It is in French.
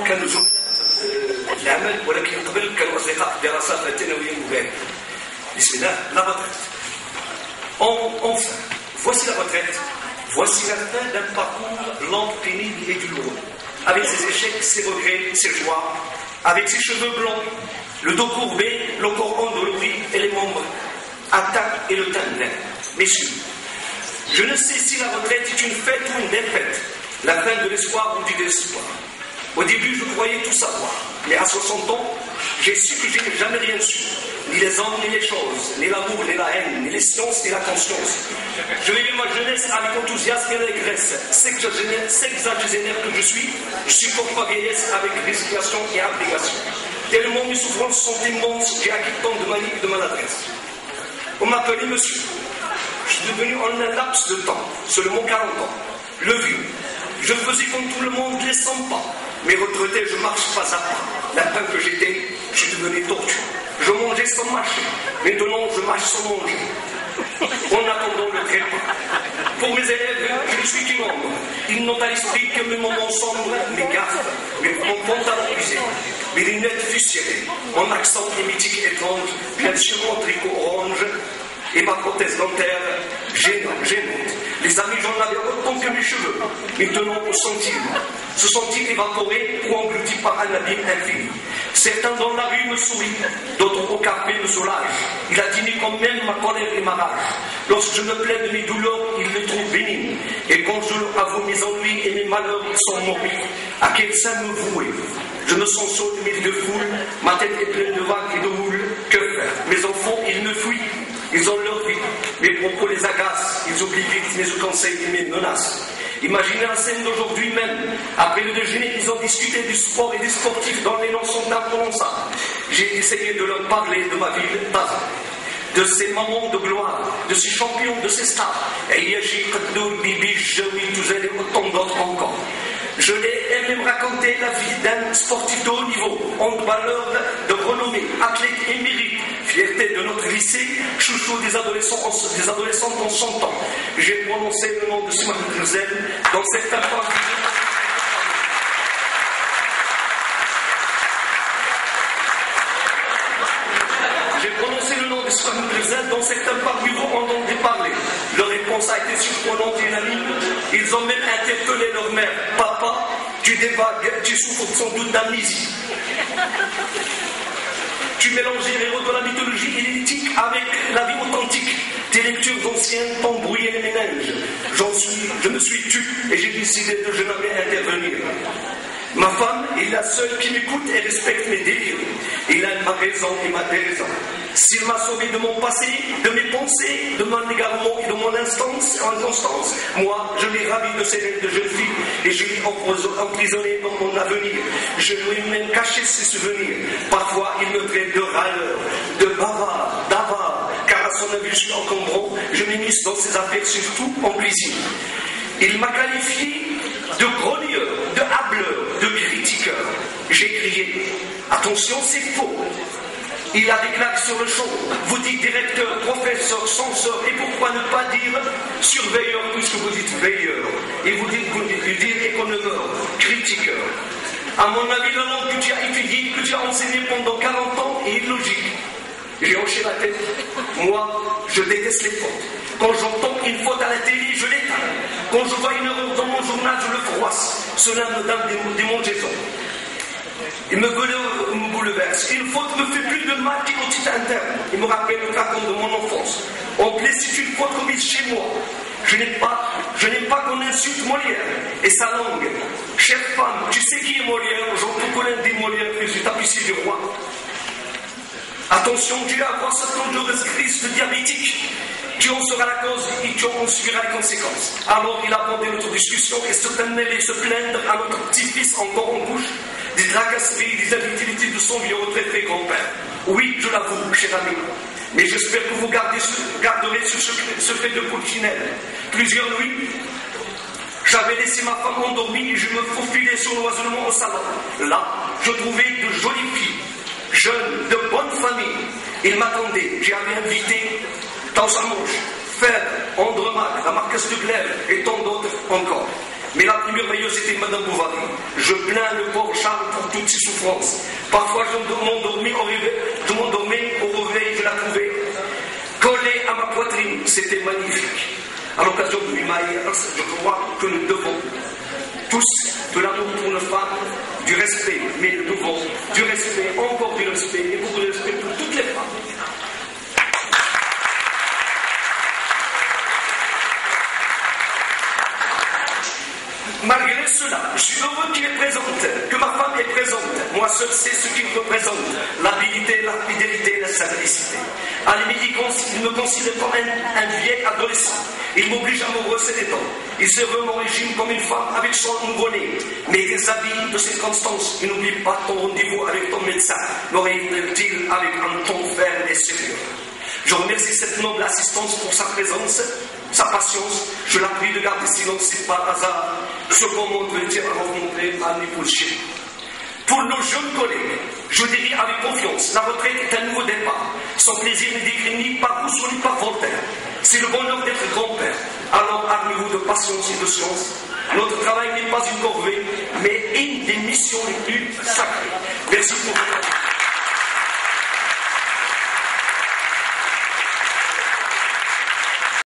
كانوا زملاء العمل ولكن قبل كانوا أصدقاء في الدراسات الثانوية المباركة. بسم الله. La retraite. Enfin, voici la retraite. Voici la fin d'un parcours lent, pénible et douloureux. Avec ses échecs, ses regrets, ses joies, avec ses cheveux blancs, le dos courbé, le corps endolori et les membres atteints et le teint blanc. Messieurs, je ne sais si la retraite est une fête ou une défaite, la fin de l'espoir ou du désespoir. Au début, je croyais tout savoir, mais à 60 ans, j'ai su que je n'ai jamais rien su, ni les hommes, ni les choses, ni l'amour, ni la haine, ni les sciences, ni la conscience. Je vivais ma jeunesse avec enthousiasme et allégresse, sexagénaire que je suis pour ma vieillesse avec résignation et abnégation. Tellement mes souffrances sont immenses, j'ai acquis tant de manie et de maladresse. On m'appelait monsieur. Je suis devenu en un laps de temps, seulement 40 ans, le vieux. Je faisais comme tout le monde les 100 pas. Mais retraité, je marche pas à pas. La fin que j'étais, je suis devenu tortue. Je mangeais sans marcher. Maintenant, je marche sans manger. En attendant le trépas. Pour mes élèves, je ne suis qu'une ombre. Ils n'ont à l'esprit que mes moments sombres, mes gaffes, mon pantalon usé, mes lunettes fussionnées, mon accent hémitique étrange, bien sûr mon tricot orange, et ma prothèse dentaire gênante. Les amis, j'en avais autant que mes cheveux. Maintenant, où sont-ils? Se sont-ils évaporés ou engloutis par un abîme infini? Certains dans la rue me sourient, d'autres au café me soulagent. Il a dîné quand même ma colère et ma rage. Lorsque je me plains de mes douleurs, ils le trouvent bénigne. Et quand je leur avoue mes ennuis et mes malheurs, ils sont morbides. À quel sein me vouer? Je me sens saut au milieu de foule, ma tête est pleine de vagues et de houles. Que faire? Mes enfants, ils me fuient. Ils ont leur vie, mes propos les agacent, ils oublient vite mes conseils et mes menaces. Imaginez la scène d'aujourd'hui même. Après le déjeuner, ils ont discuté du sport et des sportifs dont les noms sont imprononçables. J'ai essayé de leur parler de ma ville, de ces moments de gloire, de ces champions, de ces stars. Et Yaji, Khadoul, Bibi, Jaoui, Touzel et autant d'autres encore. Je l'ai même raconté la vie d'un sportif de haut niveau, handballeur de renommée, athlète émérite, fierté de notre lycée, chouchou des adolescentes en son ans. J'ai prononcé le nom de Simon Gruzel dans certains pas. J'ai prononcé le nom de Simon Gruzel dans certains parcs bureaux en entendait parler. Leur réponse a été surprenante et unanime. Ils ont même interpellé leur mère. Papa, tu dévagues, tu souffres sans doute d'amnésie. Tu mélanges les héros de la mythologie hellénique avec la vie authentique. Tes lectures d'anciens t'ont brouillé les méninges. Je me suis tu et j'ai décidé de je n'avais intervenir. Ma femme est la seule qui m'écoute et respecte mes délires. Il a ma raison et ma déraison. S'il m'a sauvé de mon passé, de mes pensées, de mon égarement et de mon instance, moi, je l'ai ravi de ces rêves de jeune fille et je l'ai emprisonné dans mon avenir. Je lui ai même caché ses souvenirs. Parfois, il me traite de râleur, de bavard, d'avare, car à son avis, je suis encombrant. Je m'immisce dans ses affaires, surtout en plaisir. Il m'a qualifié de grogneur, de hableur, de critiqueur. J'ai crié, attention, c'est faux. Il a déclaré sur le champ, vous dites directeur, professeur, censeur, et pourquoi ne pas dire surveilleur puisque vous dites veilleur. Et vous dites économeur, critiqueur. À mon avis, la langue que tu as étudiée, que tu as enseignée pendant 40 ans est illogique. J'ai hoché la tête. Moi, je déteste les fautes. Quand j'entends une faute à la télé, je l'éteins. Quand je vois une erreur dans mon journal, je le froisse. Cela me donne des démangeaisons. Il me bouleverse. Une faute me fait plus de mal qu'une petite interne. Il me rappelle le carton de mon enfance. En plus, c'est une faute commise chez moi. Je n'aime pas qu'on insulte Molière et sa langue. Chère femme, tu sais qui est Molière? Jean-Paul Colin dit Molière, fils du tapissier du roi. Attention, tu vas avoir cette dangereuse crise diabétique. Tu en seras la cause et tu en subiras les conséquences. Alors il a abordé notre discussion et se mêler, se plaindre à notre petit-fils encore en bouche des tracasseries, des infidélités de son vieux retraité grand-père. Oui, je l'avoue, cher ami, mais j'espère que vous garderez ce fait de polichinelle. Plusieurs nuits, j'avais laissé ma femme endormie et je me faufilais sournoisement au salon. Là, je trouvais de jolies filles, jeunes, de bonne famille. Ils m'attendaient. J'avais invité Tansamanche, Fèvre, Andremac, la Marquise de Glaive et tant d'autres encore. Mais la plus merveilleuse était Madame Bovary. Je plains le pauvre Charles pour toutes ses souffrances. Parfois, je m'endormais au réveil, je la trouvais collée à ma poitrine. C'était magnifique. À l'occasion de 8 mai, je crois que nous devons tous de l'amour pour nos femmes, du respect, mais nous devons du respect, encore du respect, et beaucoup de respect pour toutes les femmes. Malgré cela, je suis heureux qu'il est présente, que ma femme est présente. Moi seul sais ce qu'il représente, l'habilité, la fidélité, la simplicité. À la limite, il me considère comme un vieil adolescent. Il m'oblige à me brosser les dents. Il serve mon régime comme une femme avec son nouveau-né. Mais des habits de circonstances, il n'oublie pas ton rendez-vous avec ton médecin. L'aurait-il avec un ton ferme et sérieux. Je remercie cette noble assistance pour sa présence, sa patience. Je la prie de garder silence si par hasard ce bon monde veut dire rencontrer à Nipolché. Pour nos jeunes collègues, je dirais avec confiance, la retraite est un nouveau départ. Son plaisir n'est décrit ni par Rousseau ni par Voltaire. C'est le bonheur d'être grand-père. Alors armez-vous de patience et de science. Notre travail n'est pas une corvée, mais une des missions les plus sacrées. Merci pour votre